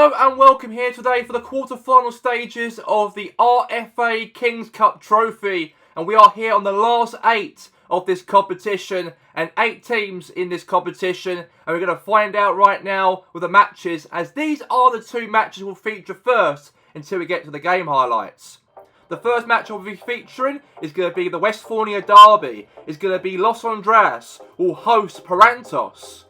Hello and welcome here today for the quarter-final stages of the RFA Kings Cup Trophy, and we are here on the last 8 of this competition and 8 teams in this competition, and we're going to find out right now with the matches, as these are the 2 matches we'll feature first until we get to the game highlights. The first match we'll be featuring is going to be the Westphalia Derby. It's going to be Los Andrés will host Parantos.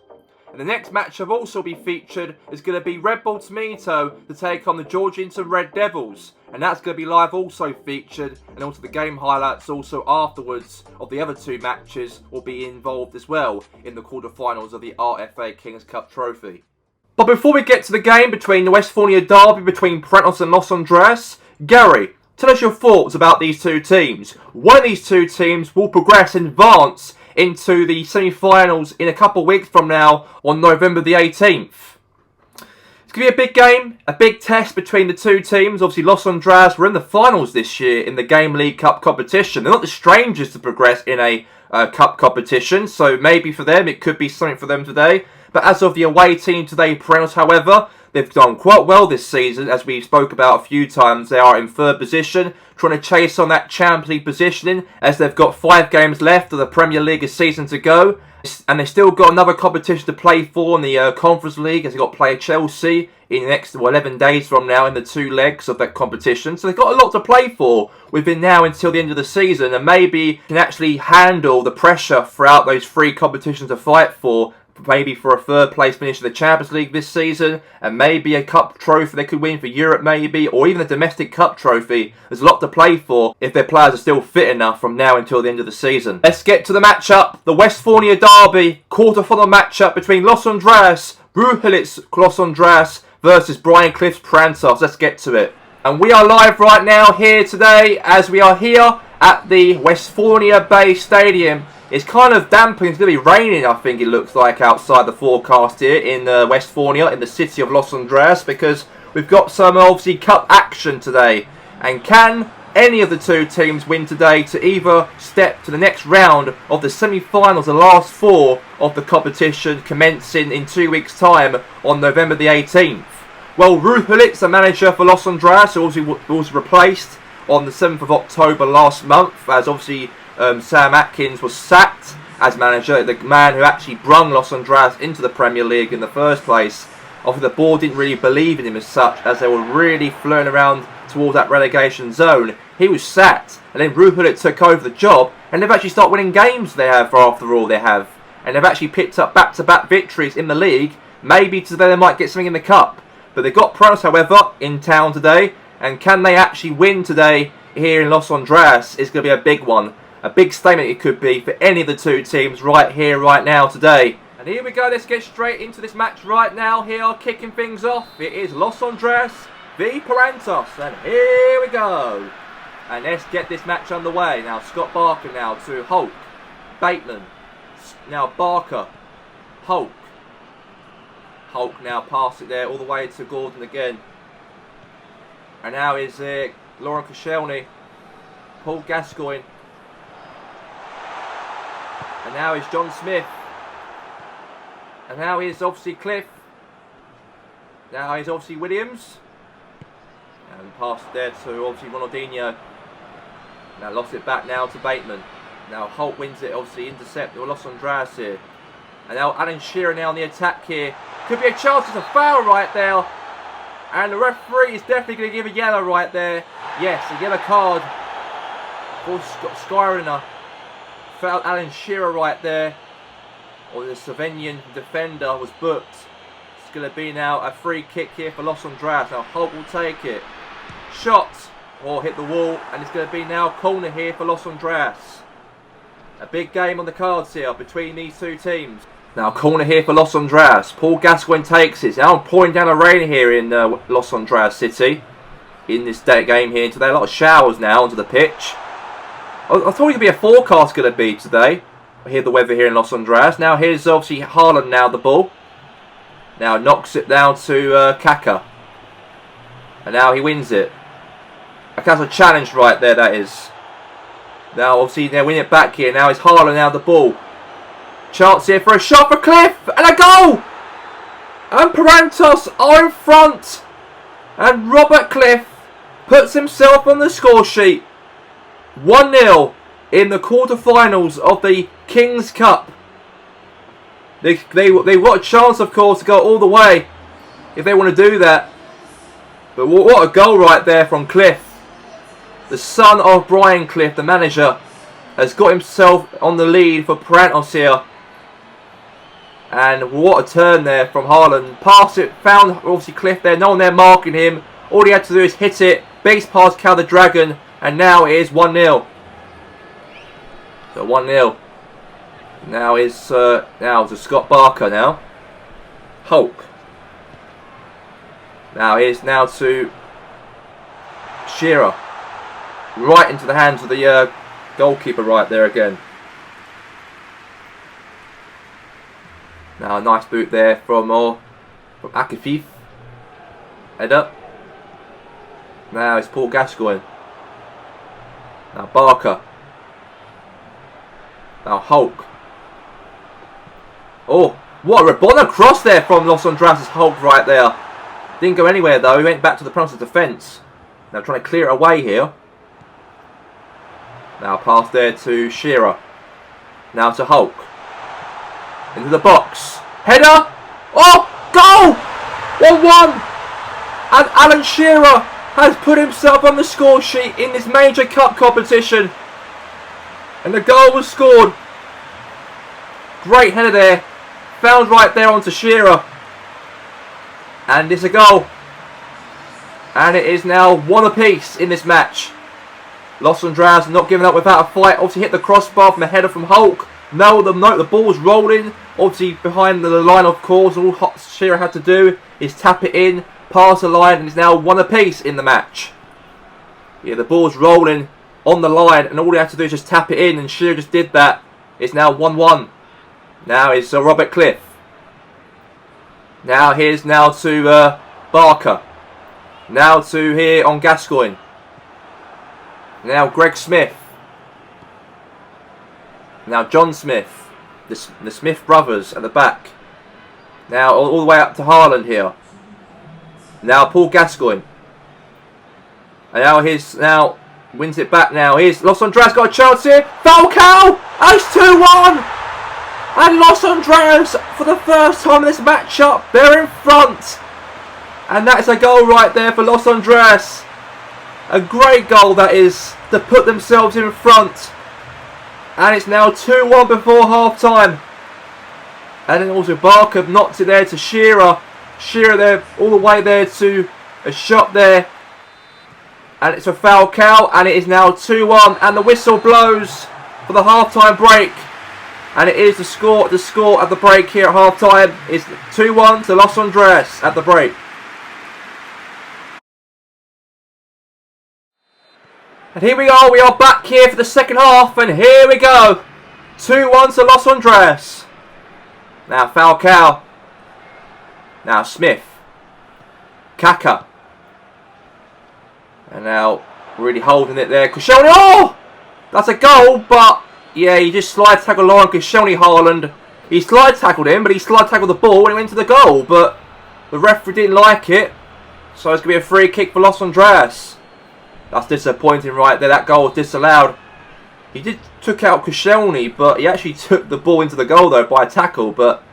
And the next match I've also be featured is going to be Red Bull Tomato to take on the Georgington Red Devils. And that's going to be live also featured, and also the game highlights also afterwards of the other 2 matches will be involved as well in the quarterfinals of the RFA Kings Cup Trophy. But before we get to the game between the Westphalia Derby between Parantos and Los Andrés, Gary, tell us your thoughts about these 2 teams. One of these 2 teams will progress and advance into the semi-finals in a couple of weeks from now on November the 18th. It's going to be a big game, a big test between the 2 teams. Obviously, Los Andrés were in the finals this year in the Game League Cup competition. They're not the strangers to progress in a cup competition, so maybe for them it could be something for them today. But as of the away team today, Parantos, however, they've done quite well this season, as we spoke about a few times. They are in 3rd position, trying to chase on that Champions League positioning, as they've got 5 games left of the Premier League season to go. And they've still got another competition to play for in the Conference League, as they've got to play Chelsea in the next 11 days from now in the 2 legs of that competition. So they've got a lot to play for within now until the end of the season, and maybe can actually handle the pressure throughout those 3 competitions to fight for. Maybe for a 3rd place finish in the Champions League this season, and maybe a cup trophy they could win for Europe maybe, or even a domestic cup trophy. There's a lot to play for if their players are still fit enough from now until the end of the season. Let's get to the matchup. The Westphalia Derby quarter-final matchup between Los Andrés, Brujalits Los Andrés versus Brian Cliff's Parantos. Let's get to it. And we are live right now here today, as we are here at the Westphalia Bay Stadium. It's kind of dampening. It's going to be raining, I think it looks like, outside the forecast here in Westphalia, in the city of Los Andrés, because we've got some, obviously, cup action today. And can any of the 2 teams win today to either step to the next round of the semi-finals, the last 4 of the competition, commencing in 2 weeks' time on November the 18th? Well, Brujalits, the manager for Los Andrés, who was replaced on the 7th of October last month, as obviously Sam Atkins was sacked as manager, the man who actually brung Los Andrés into the Premier League in the first place. Obviously the board didn't really believe in him as such, as they were really flirting around towards that relegation zone. He was sacked, and then Brujalits took over the job, and they've actually started winning games they have, after all they have. And they've actually picked up back-to-back victories in the league. Maybe today they might get something in the cup. But they've got Parantos, however, in town today, and can they actually win today here in Los Andrés is going to be a big one. A big statement it could be for any of the 2 teams right here, right now, today. And here we go, let's get straight into this match right now. Here, kicking things off, it is Los Andrés v Parantos. And here we go. And let's get this match underway. Now, Scott Barker now to Hulk. Bateman. Now, Barker. Hulk. Hulk now pass it there all the way to Gordon again. And now is Lauren Koscielny. Paul Gascoigne. And now is John Smith. And now is obviously Cliff. Now is obviously Williams. And passed there to obviously Ronaldinho. Now lost it back now to Bateman. Now Holt wins it, obviously intercept or Los Andrés here. And now Alan Shearer now on the attack here. Could be a chance, it's a foul right there. And the referee is definitely going to give a yellow right there. Yes, a yellow card for Scott Skyriner. Fouled Alan Shearer right there. Or the Slovenian defender was booked. It's going to be now a free kick here for Los Andrés. Now Holt will take it. Shot. Or hit the wall. And it's going to be now corner here for Los Andrés. A big game on the cards here between these 2 teams. Now corner here for Los Andrés. Paul Gascoigne takes it. Now pouring down the rain here in Los Andrés City. In this game here today. A lot of showers now onto the pitch. I thought it could be a forecast going to be today. I hear the weather here in Los Andrés. Now here's obviously Haaland now the ball. Now knocks it down to Kaka. And now he wins it. That's a challenge right there, that is. Now obviously they're winning it back here. Now it's Haaland now the ball. Chance here for a shot for Cliff. And a goal! And Parantos are in front. And Robert Cliff puts himself on the score sheet. 1-0 in the quarterfinals of the King's Cup. They've got a chance, of course, to go all the way if they want to do that. But what a goal right there from Cliff. The son of Brian Cliff, the manager, has got himself on the lead for Parantos here. And what a turn there from Haaland. Pass it, found obviously Cliff there, no one there marking him. All he had to do is hit it, base past Cal the Dragon, and now it is 1-0. So 1-0. Now it's to Scott Barker now. Hulk. Now here's now to Shearer. Right into the hands of the goalkeeper right there again. Now a nice boot there from Akifif. Head up. Now it's Paul Gascoigne. Now Barker. Now Hulk. Oh, what a Rabona cross there from Los Andras's Hulk right there. Didn't go anywhere though, he went back to the front of the defence. Now trying to clear it away here. Now pass there to Shearer. Now to Hulk. Into the box. Header! Oh! Goal! 1-1! And Alan Shearer has put himself on the score sheet in this major cup competition. And the goal was scored. Great header there. Found right there onto Shearer. And it's a goal. And it is now 1 apiece in this match. Los Andras not giving up without a fight. Obviously hit the crossbar from a header from Hulk. No, the ball's rolling. Obviously behind the line, of course. All Shearer had to do is tap it in, pass the line, and it's now 1 apiece in the match. Yeah, the ball's rolling on the line, and all he had to do is just tap it in, and Shearer just did that. It's now 1-1. Now it's Robert Cliff. Now here's now to Barker. Now to here on Gascoigne. Now Greg Smith. Now John Smith. The Smith brothers at the back. Now all the way up to Haaland here. Now Paul Gascoigne. And now here's now wins it back now. Here's Los Andras got a chance here. Falcao! It's 2-1! And Los Andras, for the first time in this matchup, they're in front. And that's a goal right there for Los Andras. A great goal that is, to put themselves in front. And it's now 2-1 before half time. And then also Barker knocked it there to Shearer. Shearer there, all the way there to a shot there. And it's a Falcao, and it is now 2-1. And the whistle blows for the half-time break. And it is the score at the break here at half-time is 2-1 to Los Andras at the break. And here we are back here for the second half, and here we go. 2-1 to Los Andras. Now Falcao. Now Smith. Kaka. And now really holding it there. Koscielny. Oh! That's a goal, but yeah, he just slide tackled Lauren Koscielny. Haaland. He slide tackled him, but he slide tackled the ball when he went to the goal. But the referee didn't like it, so it's going to be a free kick for Los Andras. That's disappointing right there. That goal was disallowed. He took out Koscielny, but he actually took the ball into the goal though by a tackle. But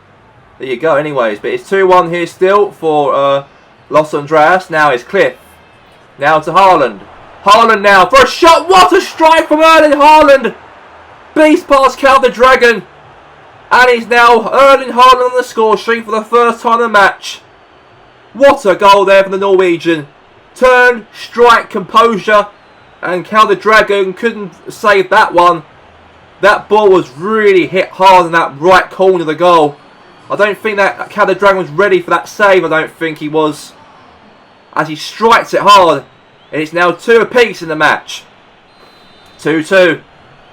there you go anyways. But it's 2-1 here still for Los Andras. Now it's Cliff. Now to Haaland. Haaland now for a shot. What a strike from Erling Haaland. Beast past Cal the Dragon. And he's now Erling Haaland on the score sheet for the first time in the match. What a goal there from the Norwegian. Turn, strike, composure, and Cal the Dragon couldn't save that one. That ball was really hit hard in that right corner of the goal. I don't think that Cal the Dragon was ready for that save. I don't think he was, as he strikes it hard. And it's now 2 apiece in the match. 2-2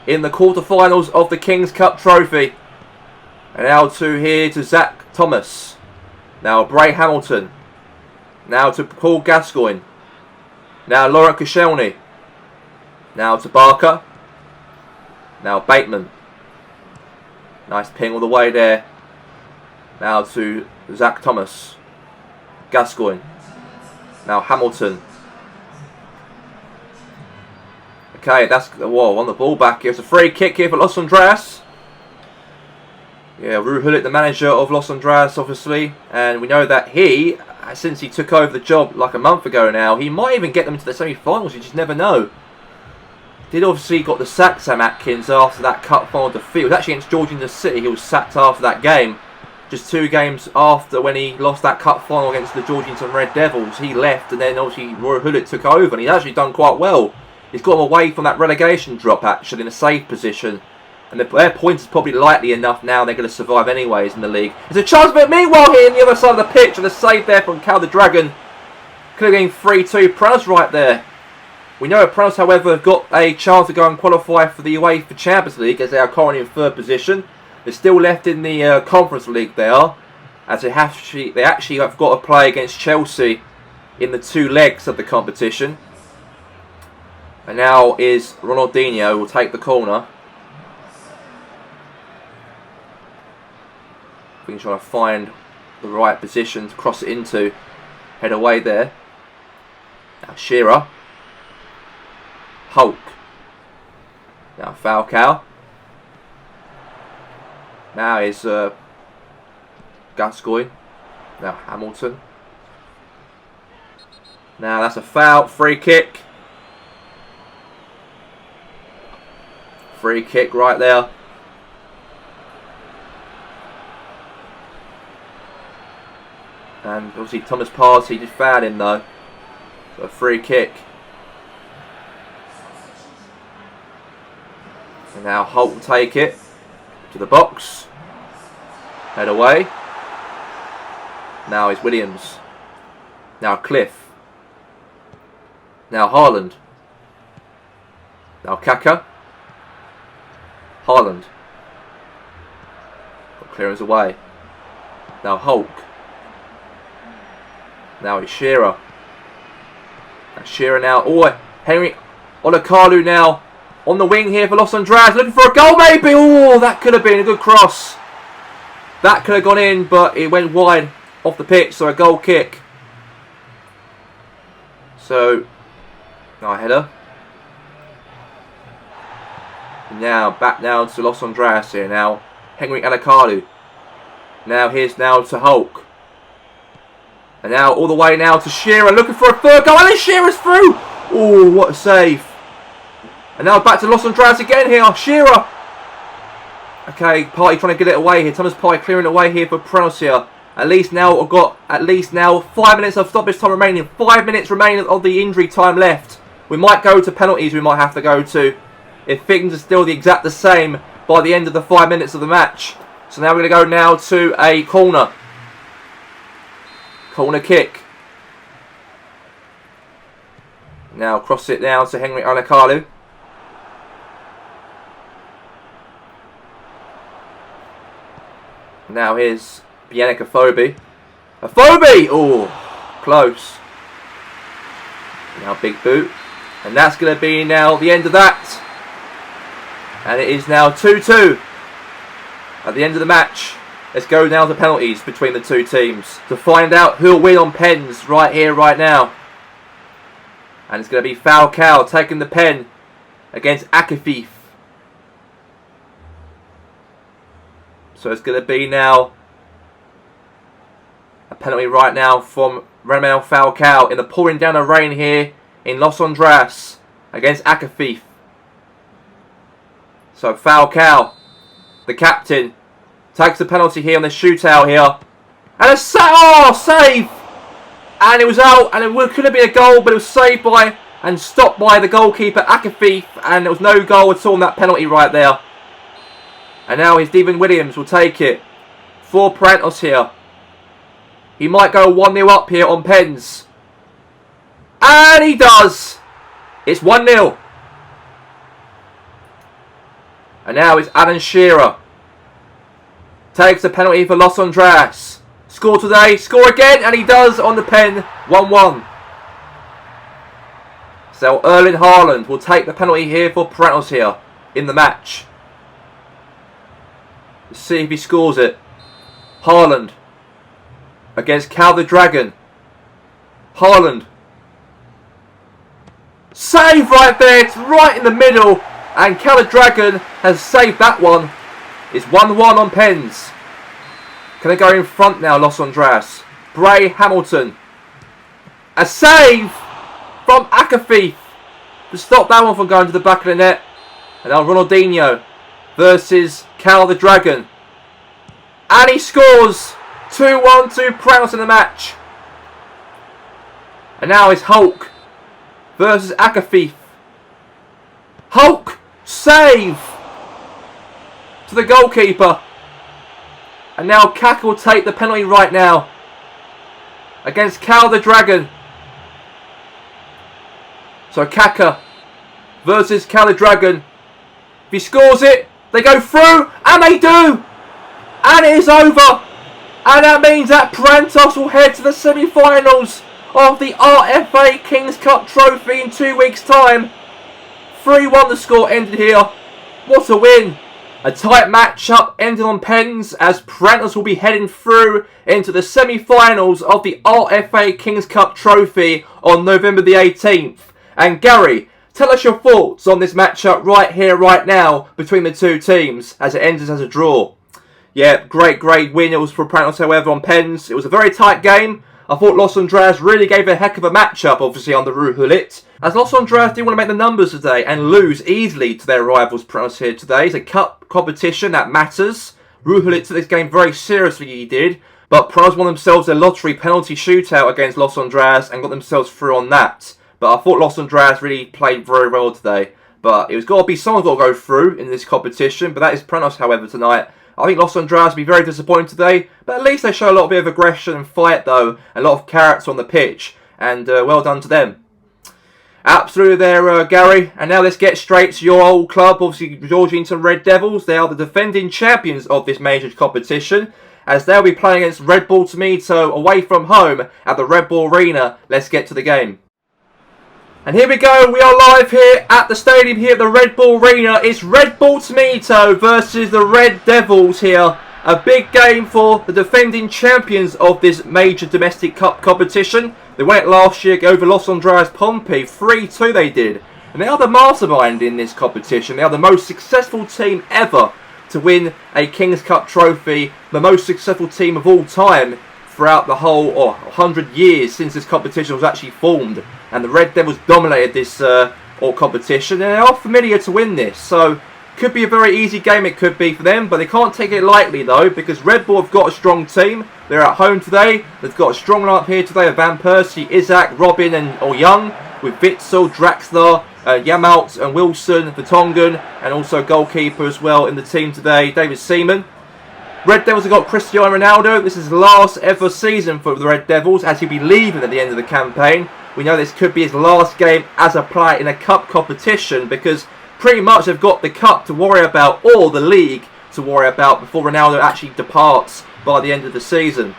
in the quarterfinals of the King's Cup Trophy. And now here to Zach Thomas. Now Bray Hamilton. Now to Paul Gascoigne. Now Laurent Koscielny. Now to Barker. Now Bateman. Nice ping all the way there. Now to Zach Thomas. Gascoigne. Now Hamilton. Okay, that's whoa, on the ball back here. It's a free kick here for Los Andreas. Yeah, Ruud Gullit, the manager of Los Andreas, obviously, and we know that he, since he took over the job like a month ago now, he might even get them into the semi-finals. You just never know. Did obviously got the sack, Sam Atkins, after that cup final defeat. It was actually against Georgian City. He was sacked after that game. Just 2 games after when he lost that cup final against the Georgington Red Devils, he left, and then obviously Ruud Gullit took over, and he's actually done quite well. He's got him away from that relegation drop, actually, in a safe position. And their points is probably likely enough now they're going to survive anyways in the league. There's a chance of it. Meanwhile, here on the other side of the pitch, and a save there from Cal the Dragon. Could have been 3-2. Pranos right there. We know Pranos, however, have got a chance to go and qualify for the UEFA Champions League as they are currently in 3rd position. They're still left in the Conference League, they are. As they actually have got to play against Chelsea in the 2 legs of the competition. And now is Ronaldinho who will take the corner. I think he's trying to find the right position to cross it into. Head away there. Now Shearer. Hulk. Now Falcao. Now is Gascoigne. Now Hamilton. Now that's a foul. Free kick. Free kick right there. And obviously Thomas Partey just fouled him though. So a free kick. And now Holt will take it to the box. Head away. Now is Williams. Now Cliff. Now Haaland. Now Kaka. Haaland. Got clearance away. Now Hulk. Now it's Shearer. Now Shearer now. Oh, Henry Olakalu now on the wing here for Los Andreas. Looking for a goal maybe. Oh, that could have been a good cross. That could have gone in, but it went wide off the pitch. So a goal kick. So, now a header. Now back now to Los Andreas here now. Henry Olakalu. Now here's now to Hulk. And now all the way now to Shearer, looking for a 3rd goal, and then Shearer's through! Oh, what a save. And now back to Los Andreas again here, Shearer. Okay, Partey trying to get it away here. Thomas Partey clearing it away here for Pranos here. At least now I've got 5 minutes of stoppage time remaining. 5 minutes remaining of the injury time left. We might go to penalties, we might have to go to. If things are still the same by the end of the 5 minutes of the match. So now we're going to go now to a corner. Corner kick. Now cross it down to Henry Olakalu. Now here's Yannick Afobe. Afobe! Oh, close. Now big boot. And that's going to be now the end of that. And it is now 2-2 at the end of the match. Let's go now to penalties between the 2 teams to find out who'll win on pens right here, right now. And it's going to be Falcao taking the pen against Akafif. So it's going to be now a penalty right now from Ramel Falcao in the pouring down of rain here in Los Andreas against Akafif. So Falcao, the captain, takes the penalty here on the shootout here. And a save! And it was out, and it could have been a goal, but it was saved by and stopped by the goalkeeper Akafif, and there was no goal at all in that penalty right there. And now Stephen Williams will take it for Pranos here. He might go 1-0 up here on pens. And he does! It's 1-0. And now it's Alan Shearer. Takes the penalty for Los Andreas. Score today, score again, and he does on the pen, 1-1. So Erling Haaland will take the penalty here for Pranos here in the match. Let's see if he scores it. Haaland against Cal the Dragon. Haaland. Save right there. It's right in the middle. And Cal the Dragon has saved that one. It's 1-1 on pens. Can they go in front now, Los Andras? Bray Hamilton. A save from Akafith to stop that one from going to the back of the net. And now Ronaldinho versus Cal the Dragon. And he scores 2-1 to Pranos in the match. And now it's Hulk versus Akafith. Hulk save to the goalkeeper. And now Kaka will take the penalty right now against Cal the Dragon. So Kaka versus Cal the Dragon. If he scores it, they go through, and they do! And it is over! And that means that Prantos will head to the semi-finals of the RFA Kings Cup Trophy in 2 weeks' time. 3-1 the score ended here. What a win! A tight match-up ending on pens as Prantos will be heading through into the semi-finals of the RFA Kings Cup Trophy on November the 18th. And Gary, tell us your thoughts on this matchup right here, right now, between the two teams as it ends as a draw. Yeah, great win it was for Prantos, however, on pens. It was a very tight game. I thought Los Andras really gave a heck of a matchup, obviously, under Ruhulit. As Los Andras did want to make the numbers today and lose easily to their rivals Prantos here today. It's a cup competition that matters. Ruhulit took this game very seriously, he did. But Prantos won themselves a lottery penalty shootout against Los Andras and got themselves through on that. But I thought Los Andras really played very well today. But it was got to be someone's got to go through in this competition. But that is Prantos, however, tonight. I think Los Andras will be very disappointed today. But at least they show a little bit of aggression and fight, though. A lot of character on the pitch. And well done to them. Absolutely there, Gary. And now let's get straight to your old club. Obviously, Georgington Red Devils. They are the defending champions of this major competition, as they'll be playing against Red Bull Tomato away from home at the Red Bull Arena. Let's get to the game. And here we go, we are live here at the stadium here at the Red Bull Arena. It's Red Bull Tomato versus the Red Devils here. A big game for the defending champions of this major domestic cup competition. They won it last year over Los Andras Pompey, 3-2 they did. And they are the mastermind in this competition. They are the most successful team ever to win a Kings Cup trophy. The most successful team of all time throughout the whole 100 years since this competition was actually formed. And the Red Devils dominated this competition, and they are familiar to win this. So, could be a very easy game, it could be for them, but they can't take it lightly though, because Red Bull have got a strong team. They're at home today. They've got a strong lineup here today of Van Persie, Isaac, Robin and Young, with Witzel, Draxler, Yamalt and Wilson, Vertonghen, and also goalkeeper as well in the team today, David Seaman. Red Devils have got Cristiano Ronaldo. This is his last ever season for the Red Devils, as he'll be leaving at the end of the campaign. We know this could be his last game as a player in a cup competition, because pretty much they've got the cup to worry about, or the league to worry about, before Ronaldo actually departs by the end of the season.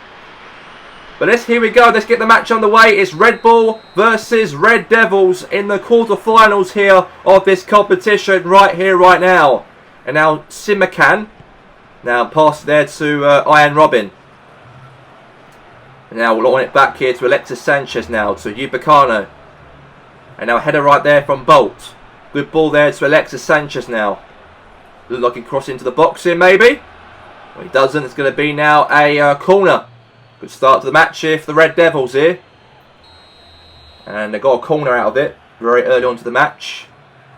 But here we go, let's get the match underway. It's Red Bull versus Red Devils in the quarterfinals here of this competition right here, right now. And now Simakan, now pass there to Ian Robin. And now we'll on it back here to Alexis Sanchez now, to Upamecano. And now a header right there from Bolt. Good ball there to Alexis Sanchez now. Look like he can cross into the box here maybe. Well, he doesn't. It's going to be now a corner. Good start to the match here for the Red Devils here. And they got a corner out of it very early on to the match.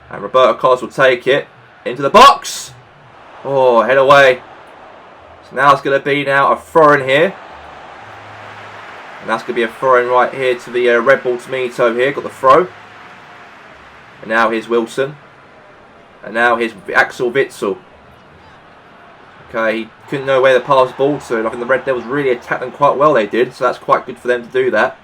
And Roberto Carlos will take it into the box. Oh, head away. So now it's going to be now a throw-in here. And that's going to be a throw-in right here to the Red Bull Tomato here. Got the throw. And now here's Wilson. And now here's Axel Witzel. Okay, he couldn't know where to pass the ball to. And I think the Red Devils really attacked them quite well, they did. So that's quite good for them to do that.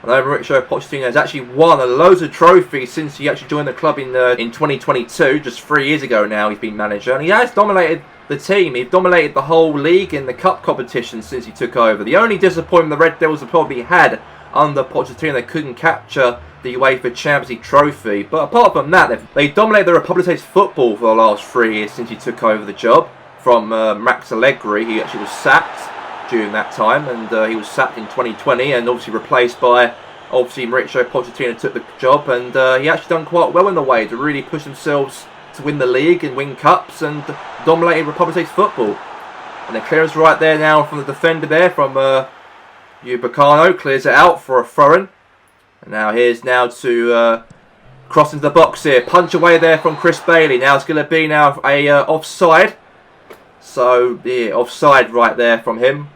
I know Mauricio Pochettino has actually won loads of trophies since he actually joined the club in 2022. Just 3 years ago now he's been manager. And he has dominated the team. He's dominated the whole league in the cup competition since he took over. The only disappointment the Red Devils have probably had under Pochettino, they couldn't capture the UEFA Champions League trophy. But apart from that, they dominated the Republic football for the last 3 years since he took over the job from Max Allegri. He actually was sacked during that time, and he was sacked in 2020 and obviously replaced by Mauricio Pochettino took the job, and he actually done quite well in the way to really push themselves to win the league and win cups and dominating Republic State's football. And the clearance right there now from the defender there from Upamecano clears it out for a throw-in. And now here's now to cross into the box here, punch away there from Chris Bailey. Now it's going to be now a offside. So yeah, offside right there from him.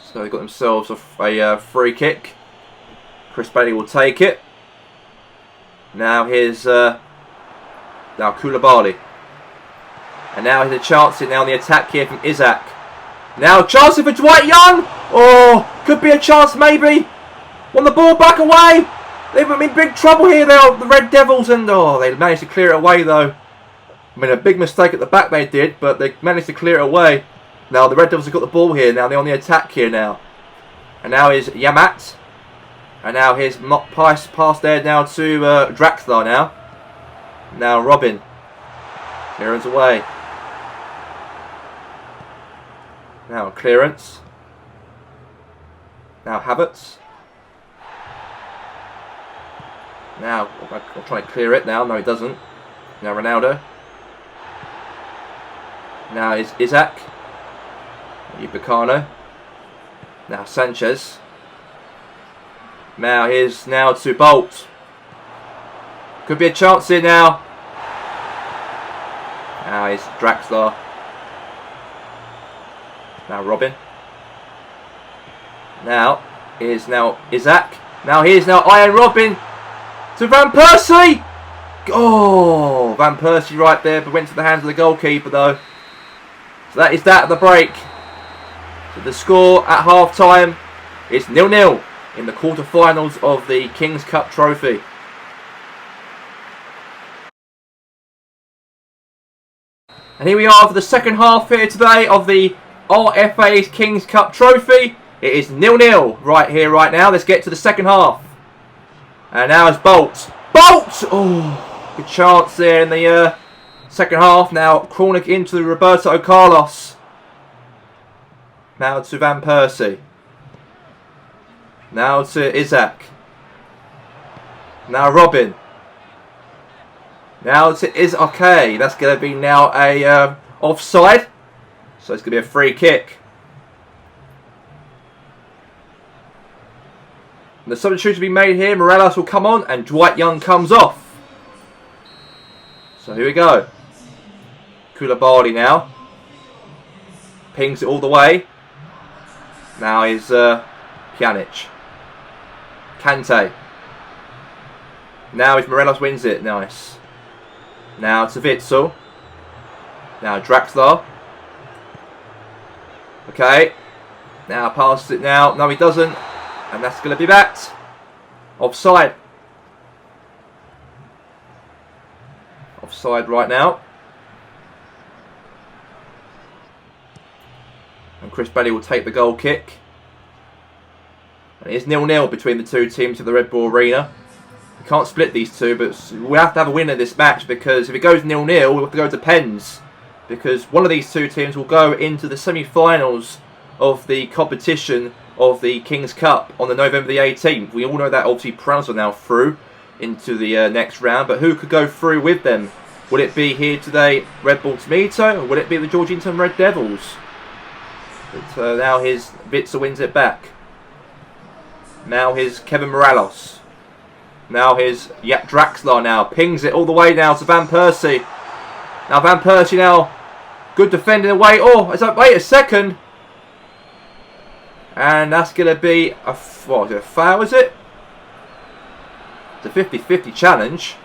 So they got themselves a free kick. Chris Bailey will take it. Now here's now Koulibaly. And now here's a chance now on the attack here from Isaac. Now chance for Dwight Young. Oh, could be a chance maybe. Want the ball back away. They've been in big trouble here, the Red Devils, and they managed to clear it away though. I mean, a big mistake at the back they did, but they managed to clear it away. Now the Red Devils have got the ball here. Now they're on the attack here now. And now is Yamat. And now here's pass there now to Draxler now. Now Robin. Clearance away. Now clearance. Now Havertz. Now I'll try to clear it now. No, he doesn't. Now Ronaldo. Now is Isaac. Upamecano. Now Sanchez. Now here's now to Bolt. Could be a chance here now. Now here's Draxler. Now Robin. Now here's now Isaac. Now here's now Iron Robin to Van Persie. Oh, Van Persie right there, but went to the hands of the goalkeeper though. So that is that at the break. So the score at half time is 0-0 in the quarterfinals of the King's Cup Trophy. And here we are for the second half here today of the RFA's King's Cup Trophy. It is 0-0 right here, right now. Let's get to the second half. And now it's Bolt. Bolt! Oh, good chance there in the second half. Now corner into Roberto Carlos. Now to Van Persie. Now to Isaac. Now Robin. Now to okay, that's going to be now a offside. So it's going to be a free kick. And the substitution to be made here. Morelos will come on and Dwight Young comes off. So here we go. Koulibaly now. Pings it all the way. Now is Pjanic. Kante. Now is Morelos wins it. Nice. Now to Witsel. Now Draxler. Okay. Now passes it now. No, he doesn't. And that's going to be that. Offside. Offside right now. And Chris Bailey will take the goal kick. And it is 0-0 between the two teams at the Red Bull Arena. We can't split these two, but we have to have a winner in this match, because if it goes 0-0, we'll have to go to pens. Because one of these two teams will go into the semi-finals of the competition of the King's Cup on the November the 18th. We all know that obviously Prowls are now through into the next round, but who could go through with them? Would it be here today Red Bull Tomato, or would it be the Georgetown Red Devils? But now here's Witsel wins it back. Now here's Kevin Morelos. Now here's Draxler now. Pings it all the way now to Van Persie. Now Van Persie now. Good defending away. Oh, it's like, wait a second. And that's going to be a, what is it, a foul, is it? It's a 50-50 challenge.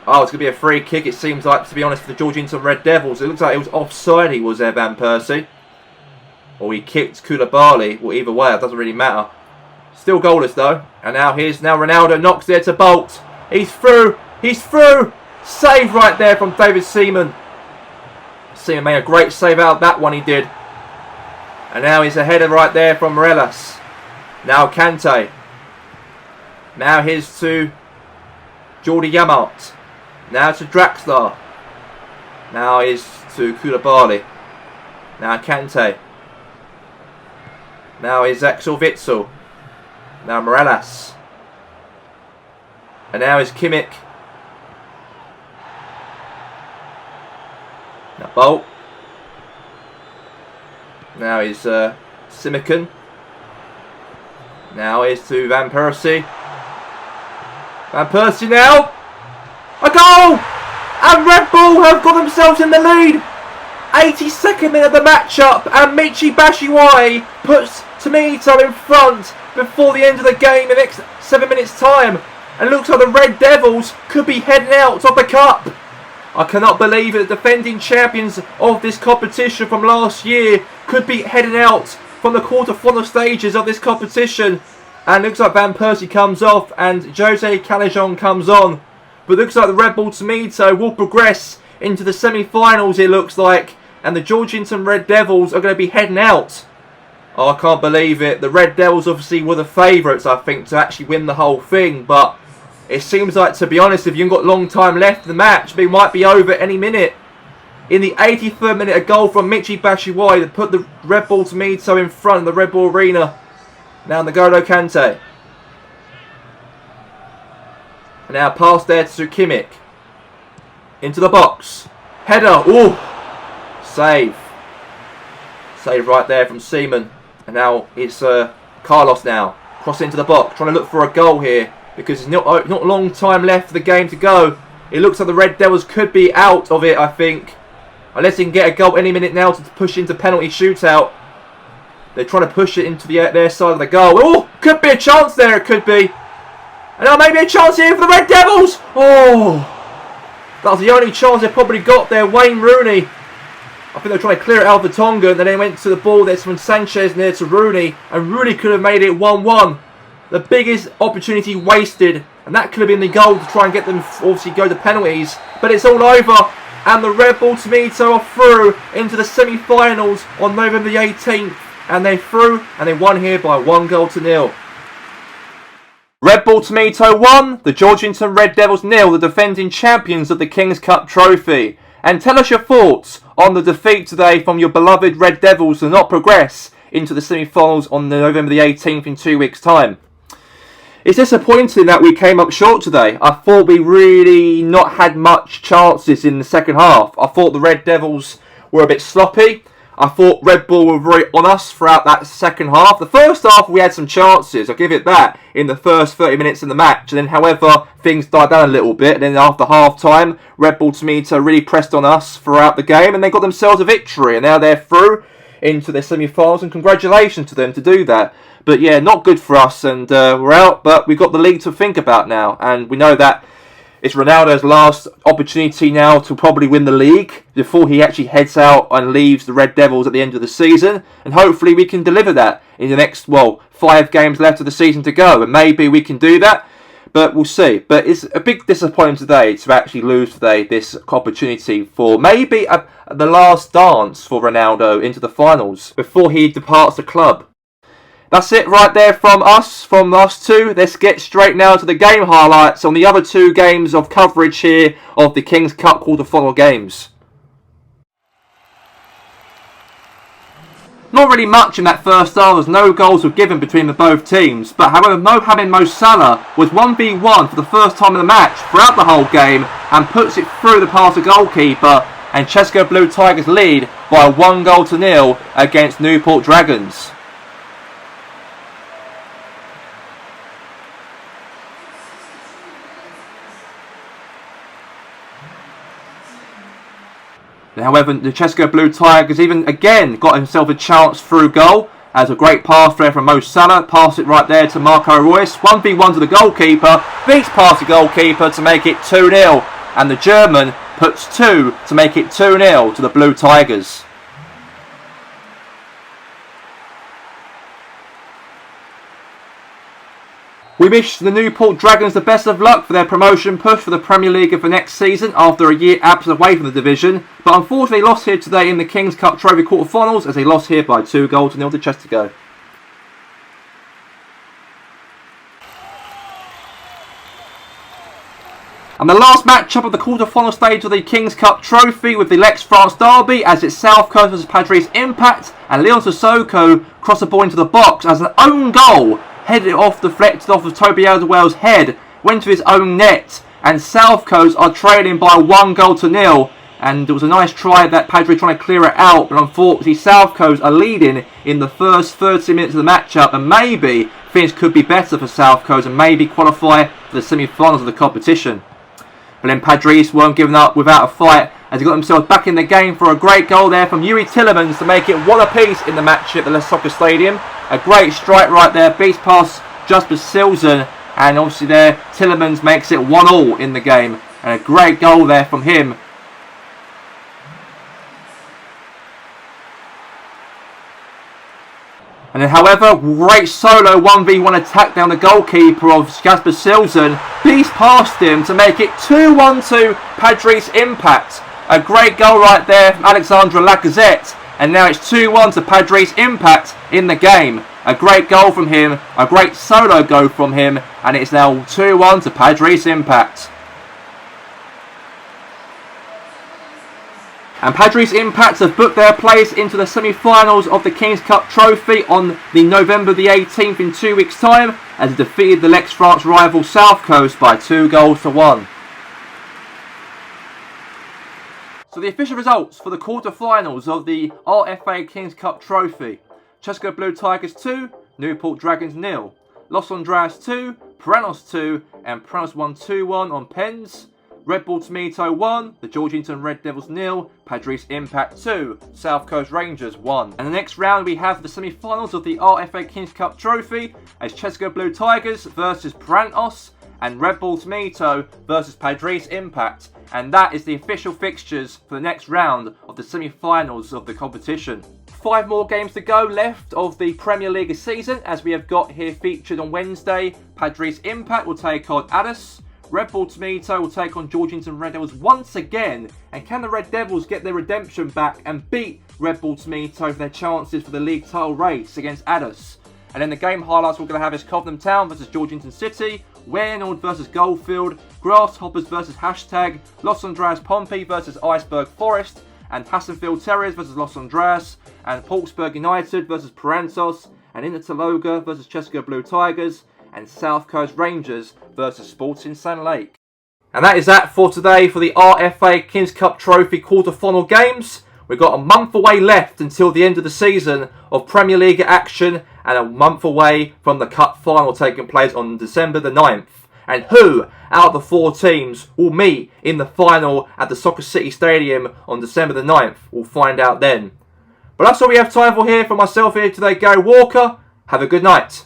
Oh, it's going to be a free kick, it seems like, to be honest, for the Georgetown Red Devils. It looks like it was offside, he was there, Van Persie. Or he kicked Koulibaly. Well, either way, it doesn't really matter. Still goalless, though. And now here's Ronaldo, knocks there to Bolt. He's through. He's through. Save right there from David Seaman. Seaman made a great save out of that one, he did. And now he's a header right there from Morelos. Now Kante. Now here's to Jordi Yamat. Now to Draxler. Now he's to Koulibaly. Now Kante. Now is Axel Witsel. Now Morales. And now is Kimmich. Now Bolt. Now is Simican. Now is to Van Persie. Van Persie now. A goal! And Red Bull have got themselves in the lead. 82nd minute of the matchup, and Michy Batshuayi puts Tomato in front before the end of the game in the next 7 minutes time. And it looks like the Red Devils could be heading out of the cup. I cannot believe it. The defending champions of this competition from last year could be heading out from the quarter-final stages of this competition. And it looks like Van Persie comes off and Jose Callejon comes on. But it looks like the Red Bull Tomato will progress into the semi-finals, it looks like. And the Georgington Red Devils are going to be heading out. Oh, I can't believe it. The Red Devils obviously were the favourites, I think, to actually win the whole thing. But it seems like, to be honest, if you've got long time left in the match, it might be over any minute. In the 83rd minute, a goal from Michy Batshuayi to put the Red Bull Tomato in front of the Red Bull Arena. Now N'Golo Kante. And now pass there to Kimmich. Into the box. Header. Ooh. Save. Save right there from Seaman. And now it's Carlos now. Cross into the box. Trying to look for a goal here. Because there's not a long time left for the game to go. It looks like the Red Devils could be out of it, I think. Unless they can get a goal any minute now to push into penalty shootout. They're trying to push it into their side of the goal. Oh, could be a chance there. It could be. And now maybe a chance here for the Red Devils. Oh, that was the only chance they probably got there. Wayne Rooney. I think they were trying to clear it out of the Tonga. And then they went to the ball. There's from Sanchez near to Rooney. And Rooney could have made it 1-1. The biggest opportunity wasted. And that could have been the goal to try and get them obviously go to penalties. But it's all over. And the Red Bull Tomato are through into the semi-finals on November the 18th. And they're through. And they won here by 1-0. Red Bull Tomato 1, the Georgington Red Devils 0, the defending champions of the King's Cup Trophy. And tell us your thoughts on the defeat today from your beloved Red Devils to not progress into the semi-finals on November the 18th in 2 weeks' time. It's disappointing that we came up short today. I thought we really not had much chances in the second half. I thought the Red Devils were a bit sloppy. I thought Red Bull were very on us throughout that second half. The first half we had some chances, I'll give it that, in the first 30 minutes of the match. And then however, things died down a little bit. And then after half time, Red Bull Tomato really pressed on us throughout the game. And they got themselves a victory. And now they're through into their semi-finals. And congratulations to them to do that. But yeah, not good for us. And we're out. But we've got the league to think about now. And we know that it's Ronaldo's last opportunity now to probably win the league before he actually heads out and leaves the Red Devils at the end of the season. And hopefully we can deliver that in the next, 5 games left of the season to go. And maybe we can do that, but we'll see. But it's a big disappointment today to actually lose today this opportunity for maybe the last dance for Ronaldo into the finals before he departs the club. That's it right there from us two. Let's get straight now to the game highlights on the other 2 games of coverage here of the King's Cup quarter-final games. Not really much in that first half as no goals were given between the both teams. But however, Mohamed Mo Salah was 1v1 for the first time in the match throughout the whole game and puts it through the past the goalkeeper, and Chesco Blue Tigers lead by 1-0 against Newport Dragons. However, the Chesco Blue Tigers even again got himself a chance through goal as a great pass there from Mo Salah. Pass it right there to Marco Reus. 1v1 to the goalkeeper. Beats past the goalkeeper to make it 2-0. And the German puts 2 to make it 2-0 to the Blue Tigers. We wish the Newport Dragons the best of luck for their promotion push for the Premier League of the next season after a year absent away from the division, but unfortunately lost here today in the King's Cup Trophy quarter-finals as they lost here by 2-0 to Chester. And the last matchup of the quarter-final stage of the Kings Cup Trophy with the Lex France Derby, as it's South Coast vs Padres Impact, and Leon Sissoko crossed the ball into the box as an own goal headed off, deflected off of Toby Alderwell's head, went to his own net, and South Coast are trailing by 1-0. And it was a nice try that Padres trying to clear it out, but unfortunately South Coast are leading in the first 30 minutes of the matchup, and maybe things could be better for South Coast and maybe qualify for the semi-finals of the competition. But then Padres weren't giving up without a fight as they got themselves back in the game for a great goal there from Yuri Tillemans to make it 1 apiece in the match at the Les Soccer Stadium. A great strike right there, beats past Jasper Silsen, and obviously there Tillemans makes it 1-1 in the game. And a great goal there from him. And then, however, great solo 1v1 attack down the goalkeeper of Jasper Silsen. Beats past him to make it 2-1 to Padres Impact. A great goal right there from Alexandre Lacazette. And now it's 2-1 to Padres Impact in the game. A great goal from him, a great solo goal from him, and it's now 2-1 to Padres Impact. And Padres Impact have booked their place into the semi-finals of the Kings Cup Trophy on the November the 18th in 2 weeks' time, as they defeated the Lex France rival South Coast by 2-1. So the official results for the quarter-finals of the RFA Kings Cup Trophy: Cheska Blue Tigers 2, Newport Dragons 0, Los Andreas 2, Pranos 2, and Pranos won 2-1 on pens. Red Bull Tomato 1, the Georgington Red Devils 0, Padres Impact 2, South Coast Rangers 1. And the next round we have the semi-finals of the RFA Kings Cup Trophy as Cheska Blue Tigers versus Pranos and Red Bull Tomato versus Padres Impact. And that is the official fixtures for the next round of the semi-finals of the competition. 5 more games to go left of the Premier League season, as we have got here featured on Wednesday. Padres Impact will take on Addis. Red Bull Tomato will take on Georgington Red Devils once again. And can the Red Devils get their redemption back and beat Red Bull Tomato for their chances for the league title race against Addis? And then the game highlights we're going to have is Cobham Town versus Georgington City, Waynord versus Goldfield, Grasshoppers versus Hashtag, Los Andreas Pompey versus Iceberg Forest, and Hassenfield Terriers versus Los Andreas, and Portsburg United versus Parentos, and Intertaloga versus Cheska Blue Tigers, and South Coast Rangers versus Sporting Sand Lake. And that is that for today for the RFA Kings Cup Trophy quarter-final games. We've got a month away left until the end of the season of Premier League action, and a month away from the Cup final taking place on December the 9th. And who out of the 4 teams will meet in the final at the Soccer City Stadium on December the 9th? We'll find out then. But that's all we have time for here. For myself here today, Gary Walker. Have a good night.